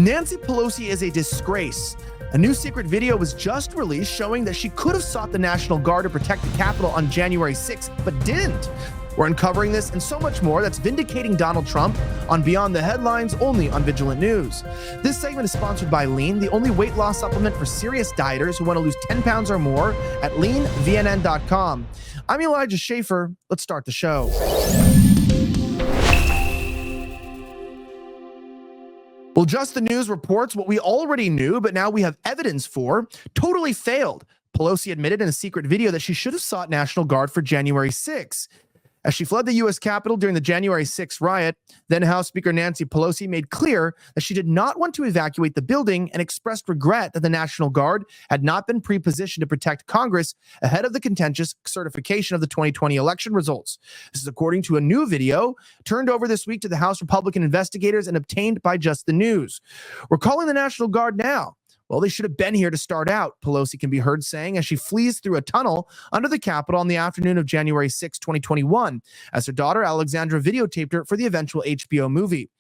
Nancy Pelosi is a disgrace. A new secret video was just released showing that she could have sought the National Guard to protect the Capitol on January 6th, but didn't. We're uncovering this and so much more that's vindicating Donald Trump on Beyond the Headlines, only on Vigilant News. This segment is sponsored by Lean, the only weight loss supplement for serious dieters who want to lose 10 pounds or more at leanvnn.com. I'm Elijah Schaefer. Let's start the show. Well, Just the News reports what we already knew, but now we have evidence for. Totally failed. Pelosi admitted in a secret video that she should have sought National Guard for January 6th. As she fled the U.S. Capitol during the January 6th riot, then House Speaker Nancy Pelosi made clear that she did not want to evacuate the building and expressed regret that the National Guard had not been pre-positioned to protect Congress ahead of the contentious certification of the 2020 election results. This is according to a new video turned over this week to the House Republican investigators and obtained by Just the News. We're calling the National Guard now. Well, they should have been here to start out, Pelosi can be heard saying as she flees through a tunnel under the Capitol on the afternoon of January 6, 2021, as her daughter Alexandra videotaped her for the eventual HBO movie.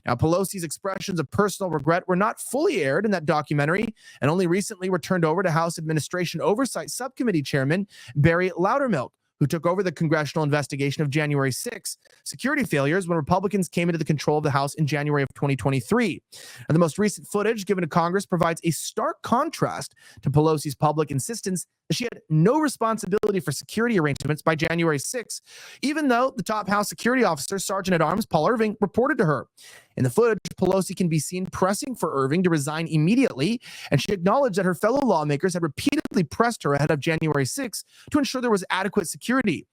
Now, Pelosi's expressions of personal regret were not fully aired in that documentary and only recently were turned over to House Administration Oversight Subcommittee Chairman Barry Loudermilk, who took over the congressional investigation of January 6 security failures when Republicans came into the control of the House in January of 2023. And the most recent footage given to Congress provides a stark contrast to Pelosi's public insistence that she had no responsibility for security arrangements by January 6, even though the top House security officer, Sergeant at Arms Paul Irving, reported to her. In the footage, Pelosi can be seen pressing for Irving to resign immediately, and she acknowledged that her fellow lawmakers had repeatedly pressed her ahead of January 6 to ensure there was adequate security.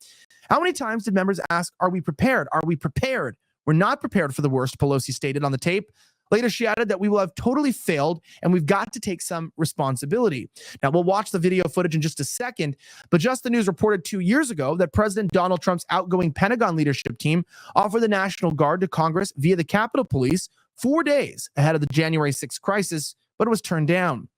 How many times did members ask, "Are we prepared? Are we prepared?" We're not prepared for the worst, Pelosi stated on the tape. Later, she added that we will have totally failed and we've got to take some responsibility. Now, we'll watch the video footage in just a second, but Just the News reported 2 years ago that President Donald Trump's outgoing Pentagon leadership team offered the National Guard to Congress via the Capitol Police 4 days ahead of the January 6th crisis, but it was turned down.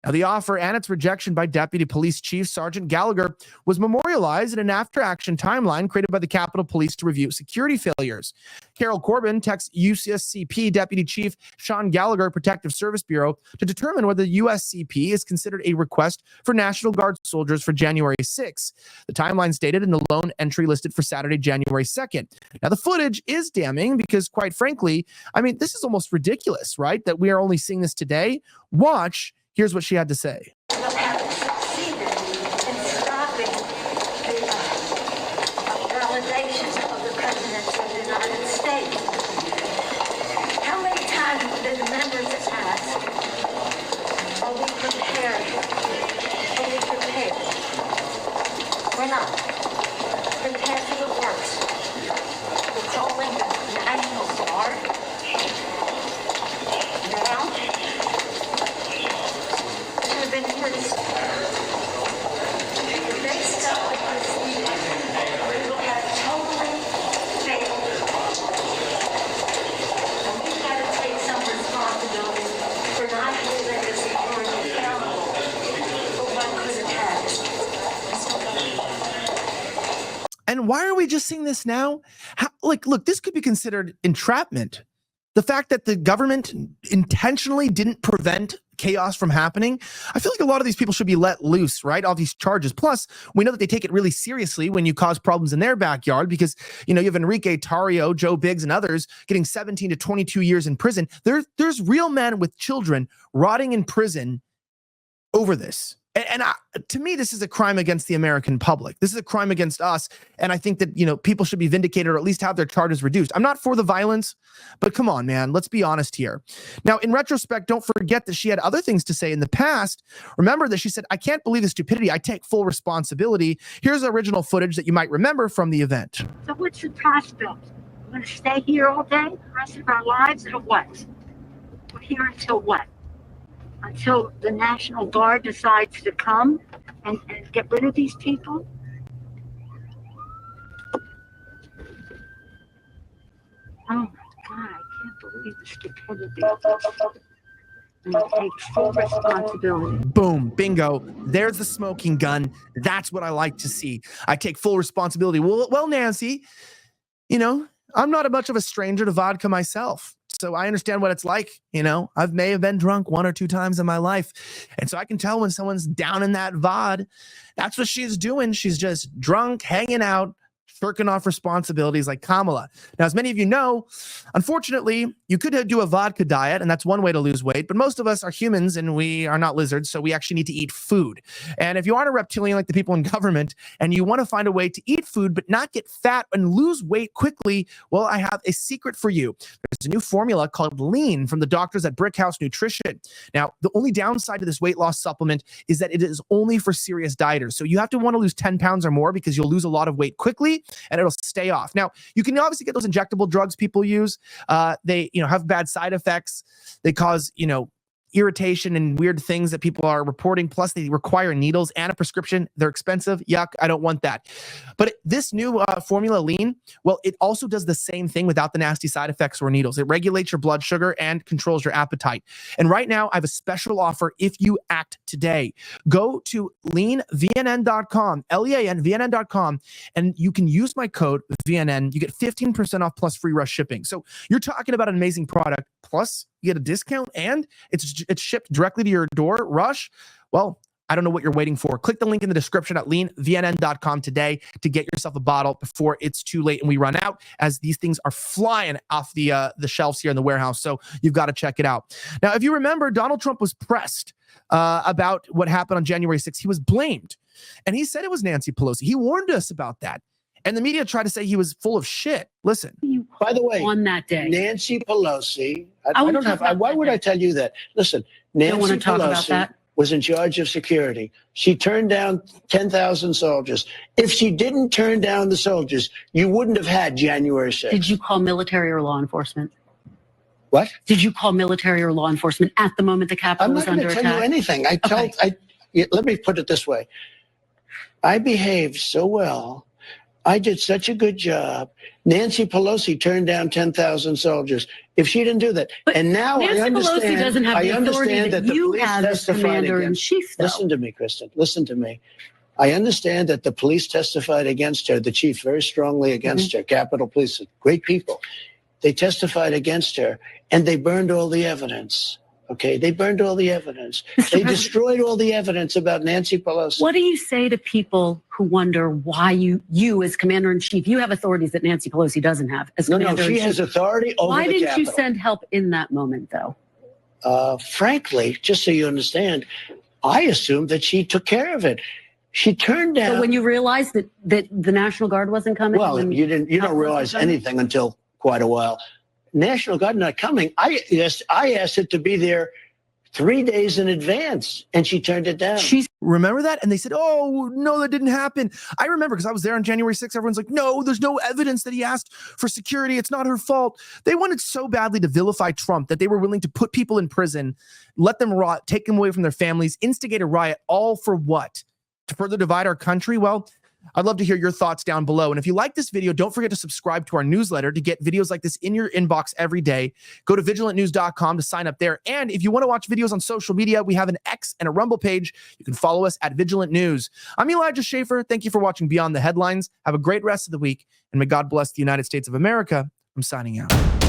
Now, the offer and its rejection by Deputy Police Chief Sergeant Gallagher was memorialized in an after-action timeline created by the Capitol Police to review security failures. Carol Corbin texts USCP Deputy Chief Sean Gallagher, Protective Service Bureau, to determine whether the USCP is considered a request for National Guard soldiers for January 6th. The timeline stated in the lone entry listed for Saturday, January 2nd. Now, the footage is damning because, quite frankly, this is almost ridiculous, right? That we are only seeing this today. Watch. Here's what she had to say. And why are we just seeing this now? Look, this could be considered entrapment. The fact that the government intentionally didn't prevent chaos from happening, I feel like a lot of these people should be let loose, right? All these charges. Plus, we know that they take it really seriously when you cause problems in their backyard because, you have Enrique Tarrio, Joe Biggs, and others getting 17 to 22 years in prison. There's real men with children rotting in prison over this. And to me, this is a crime against the American public. This is a crime against us. And I think that, people should be vindicated or at least have their charges reduced. I'm not for the violence, but come on, man, let's be honest here. Now, in retrospect, don't forget that she had other things to say in the past. Remember that she said, "I can't believe the stupidity. I take full responsibility." Here's original footage that you might remember from the event. So what's the prospect? We're going to stay here all day, the rest of our lives, or what? We're here until what? Until the National Guard decides to come and get rid of these people? Oh my God, I can't believe the stupidity. And take full responsibility. Boom, bingo. There's the smoking gun. That's what I like to see. I take full responsibility. Well, Nancy, I'm not much of a stranger to vodka myself. So I understand what it's like. I may have been drunk 1 or 2 times in my life. And so I can tell when someone's down in that VOD, that's what she's doing. She's just drunk, hanging out, shirking off responsibilities like Kamala. Now, as many of you know, unfortunately, you could do a vodka diet, and that's one way to lose weight. But most of us are humans, and we are not lizards, so we actually need to eat food. And if you aren't a reptilian like the people in government, and you want to find a way to eat food but not get fat and lose weight quickly, well, I have a secret for you. There's a new formula called Lean from the doctors at Brickhouse Nutrition. Now, the only downside to this weight loss supplement is that it is only for serious dieters. So you have to want to lose 10 pounds or more because you'll lose a lot of weight quickly, and it'll stay off. Now, you can obviously get those injectable drugs people use. They, have bad side effects. They cause, irritation and weird things that people are reporting. Plus, they require needles and a prescription. They're expensive. Yuck. I don't want that. But this new formula Lean, well, it also does the same thing without the nasty side effects or needles. It regulates your blood sugar and controls your appetite. And right now, I have a special offer if you act today. Go to leanvnn.com, LEANVNN.com, and you can use my code VNN. You get 15% off plus free rush shipping. So you're talking about an amazing product. Plus, you get a discount, and it's shipped directly to your door. Rush. Well, I don't know what you're waiting for. Click the link in the description at leanvnn.com today to get yourself a bottle before it's too late and we run out, as these things are flying off the shelves here in the warehouse. So you've got to check it out. Now, if you remember, Donald Trump was pressed about what happened on January 6th. He was blamed, and he said it was Nancy Pelosi. He warned us about that. And the media tried to say he was full of shit. Listen. By the way, on that day, Nancy Pelosi, I don't have, why would I tell you that? Listen, Nancy Pelosi was in charge of security. She turned down 10,000 soldiers. If she didn't turn down the soldiers, you wouldn't have had January 6th. Did you call military or law enforcement? What? Did you call military or law enforcement at the moment the Capitol was under attack? I'm not going to tell you anything. Let me put it this way. I behaved so well. I did such a good job. Nancy Pelosi turned down 10,000 soldiers. If she didn't do that, but and now Nancy I understand. Pelosi doesn't have the authority that the you police have as commander-in-chief. Listen to me, Kristen. Listen to me. I understand that the police testified against her. The chief very strongly against her. Capitol Police, great people. They testified against her, and they burned all the evidence. Okay, they burned all the evidence. They destroyed all the evidence about Nancy Pelosi. What do you say to people who wonder why you as commander-in-chief, you have authorities that Nancy Pelosi doesn't have as commander-in-chief? No, she has authority over the Why didn't Capitol. you send help in that moment, though? Frankly, just so you understand, I assumed that she took care of it. She turned down. So when you realized that the National Guard wasn't coming? Well, you don't realize anything until quite a while. National Guard not coming. I asked it to be there 3 days in advance, and she turned it down. Remember that? And they said, oh, no, that didn't happen. I remember because I was there on January 6th. Everyone's like, no, there's no evidence that he asked for security. It's not her fault. They wanted so badly to vilify Trump that they were willing to put people in prison, let them rot, take them away from their families, instigate a riot, all for what? To further divide our country? Well, I'd love to hear your thoughts down below. And if you like this video, don't forget to subscribe to our newsletter to get videos like this in your inbox every day. Go to vigilantnews.com to sign up there. And if you want to watch videos on social media, we have an X and a Rumble page. You can follow us at Vigilant News. I'm Elijah Schaefer. Thank you for watching Beyond the Headlines. Have a great rest of the week, and may God bless the United States of America. I'm signing out.